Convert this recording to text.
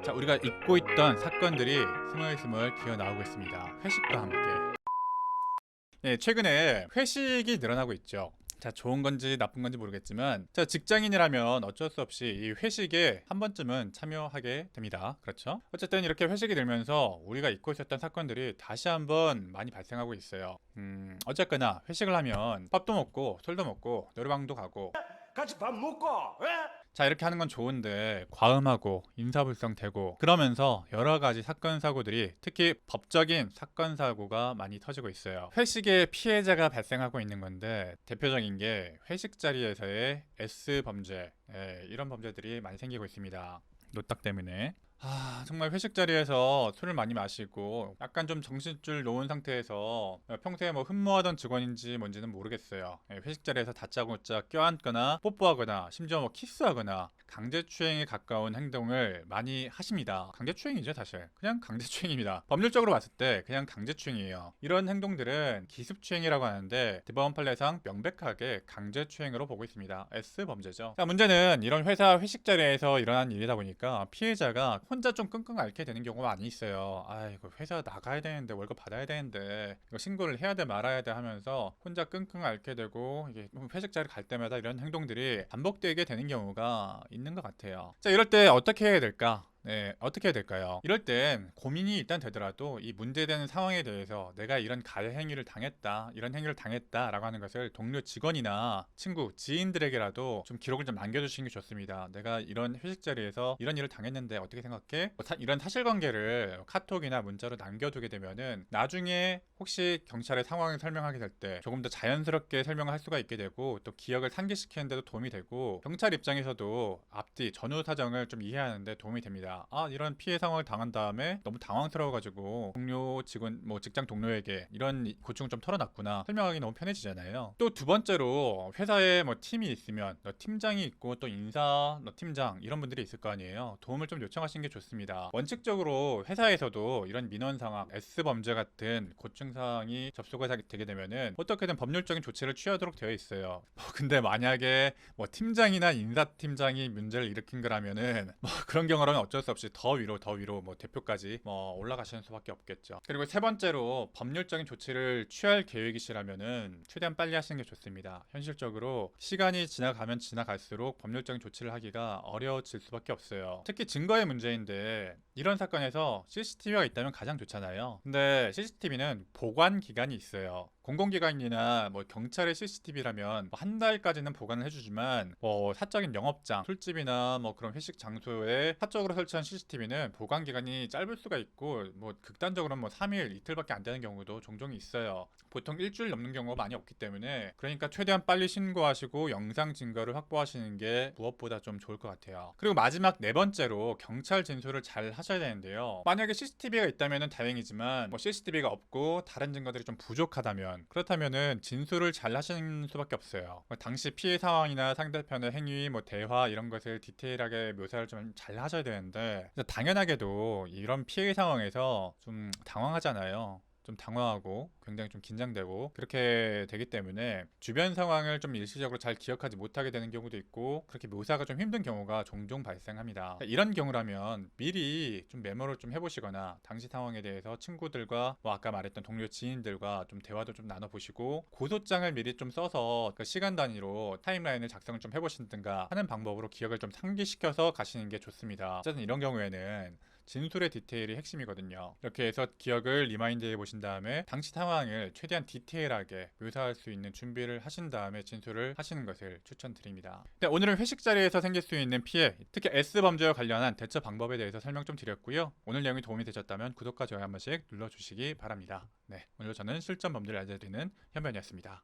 자, 우리가 잊고 있던 사건들이 스물스물 기어 나오고 있습니다. 회식과 함께. 네, 최근에 회식이 늘어나고 있죠. 자, 좋은 건지 나쁜 건지 모르겠지만, 자, 직장인이라면 어쩔 수 없이 이 회식에 한 번쯤은 참여하게 됩니다. 그렇죠? 어쨌든 이렇게 회식이 늘면서 우리가 잊고 있었던 사건들이 다시 한번 많이 발생하고 있어요. 어쨌거나 회식을 하면 밥도 먹고 술도 먹고 노래방도 가고 같이 밥 먹고, 예? 자, 이렇게 하는 건 좋은데 과음하고 인사불성되고 그러면서 여러 가지 사건 사고들이, 특히 법적인 사건 사고가 많이 터지고 있어요. 회식에 피해자가 발생하고 있는 건데 대표적인 게 회식 자리에서의 S 범죄, 이런 범죄들이 많이 생기고 있습니다. 노딱 때문에. 정말 회식 자리에서 술을 많이 마시고 약간 좀 정신줄 놓은 상태에서 평소에 뭐 흠모하던 직원인지 뭔지는 모르겠어요. 회식 자리에서 다짜고짜 껴안거나 뽀뽀하거나 심지어 뭐 키스하거나 강제추행에 가까운 행동을 많이 하십니다. 강제추행이죠, 사실. 그냥 강제추행입니다. 법률적으로 봤을 때 그냥 강제추행이에요. 이런 행동들은 기습추행이라고 하는데 대법원 판례상 명백하게 강제추행으로 보고 있습니다. S범죄죠. 자, 문제는 이런 회사 회식 자리에서 일어난 일이다 보니까 피해자가 혼자 좀 끙끙 앓게 되는 경우가 많이 있어요. 이거 회사 나가야 되는데, 월급 받아야 되는데, 이거 신고를 해야 돼 말아야 돼 하면서 혼자 끙끙 앓게 되고, 이게 회식 자리 갈 때마다 이런 행동들이 반복되게 되는 경우가 있는 것 같아요. 자, 이럴 때 어떻게 해야 될까? 네, 어떻게 해야 될까요? 이럴 땐 고민이 일단 되더라도 이 문제되는 상황에 대해서 내가 이런 가해 행위를 당했다, 이런 행위를 당했다라고 하는 것을 동료 직원이나 친구, 지인들에게라도 좀 기록을 좀 남겨주시는 게 좋습니다. 내가 이런 회식 자리에서 이런 일을 당했는데 어떻게 생각해? 이런 사실관계를 카톡이나 문자로 남겨두게 되면은 나중에 혹시 경찰에 상황을 설명하게 될 때 조금 더 자연스럽게 설명을 할 수가 있게 되고, 또 기억을 상기시키는 데도 도움이 되고, 경찰 입장에서도 앞뒤 전후 사정을 좀 이해하는 데 도움이 됩니다. 이런 피해 상황을 당한 다음에 너무 당황스러워가지고 동료 직원, 뭐 직장 동료에게 이런 고충을 좀 털어놨구나 설명하기 너무 편해지잖아요. 또 두 번째로, 회사에 뭐 팀이 있으면 너 팀장이 있고 또 인사 너 팀장 이런 분들이 있을 거 아니에요. 도움을 좀 요청하시는 게 좋습니다. 원칙적으로 회사에서도 이런 민원 상황, S 범죄 같은 고충 사항이 접수가 되게 되면은 어떻게든 법률적인 조치를 취하도록 되어 있어요. 근데 만약에 뭐 팀장이나 인사팀장이 문제를 일으킨 거라면은 뭐 그런 경우라면 어쩔 수 없이 더 위로 뭐 대표까지 뭐 올라가시는 수밖에 없겠죠. 그리고 세 번째로, 법률적인 조치를 취할 계획이시라면은 최대한 빨리 하시는 게 좋습니다. 현실적으로 시간이 지나가면 지나갈수록 법률적인 조치를 하기가 어려워질 수밖에 없어요. 특히 증거의 문제인데 이런 사건에서 CCTV가 있다면 가장 좋잖아요. 근데 CCTV는 보관 기간이 있어요. 공공기관이나 뭐 경찰의 CCTV라면 한 달까지는 보관을 해주지만, 뭐 사적인 영업장, 술집이나 뭐 그런 회식 장소에 사적으로 설치한 CCTV는 보관 기간이 짧을 수가 있고, 뭐 극단적으로는 뭐 3일, 이틀밖에 안 되는 경우도 종종 있어요. 보통 일주일 넘는 경우가 많이 없기 때문에, 그러니까 최대한 빨리 신고하시고 영상 증거를 확보하시는 게 무엇보다 좀 좋을 것 같아요. 그리고 마지막 네 번째로, 경찰 진술을 잘 하셔야 되는데요. 만약에 CCTV가 있다면 다행이지만, 뭐 CCTV가 없고 다른 증거들이 좀 부족하다면, 그렇다면은 진술을 잘 하시는 수밖에 없어요. 당시 피해 상황이나 상대편의 행위, 뭐 대화 이런 것을 디테일하게 묘사를 좀 잘 하셔야 되는데, 당연하게도 이런 피해 상황에서 좀 당황하잖아요. 좀 당황하고 굉장히 좀 긴장되고 그렇게 되기 때문에 주변 상황을 좀 일시적으로 잘 기억하지 못하게 되는 경우도 있고, 그렇게 묘사가 좀 힘든 경우가 종종 발생합니다. 이런 경우라면 미리 좀 메모를 좀 해보시거나, 당시 상황에 대해서 친구들과 뭐 아까 말했던 동료 지인들과 좀 대화도 좀 나눠보시고, 고소장을 미리 좀 써서 그 시간 단위로 타임라인을 작성을 좀 해보시든가 하는 방법으로 기억을 좀 상기시켜서 가시는 게 좋습니다. 어쨌든 이런 경우에는 진술의 디테일이 핵심이거든요. 이렇게 해서 기억을 리마인드 해보신 다음에 당시 상황을 최대한 디테일하게 묘사할 수 있는 준비를 하신 다음에 진술을 하시는 것을 추천드립니다. 네, 오늘은 회식 자리에서 생길 수 있는 피해, 특히 S범죄와 관련한 대처 방법에 대해서 설명 좀 드렸고요. 오늘 내용이 도움이 되셨다면 구독과 좋아요 한 번씩 눌러주시기 바랍니다. 네, 오늘 저는 실전 범죄를 알려드리는 현변이었습니다.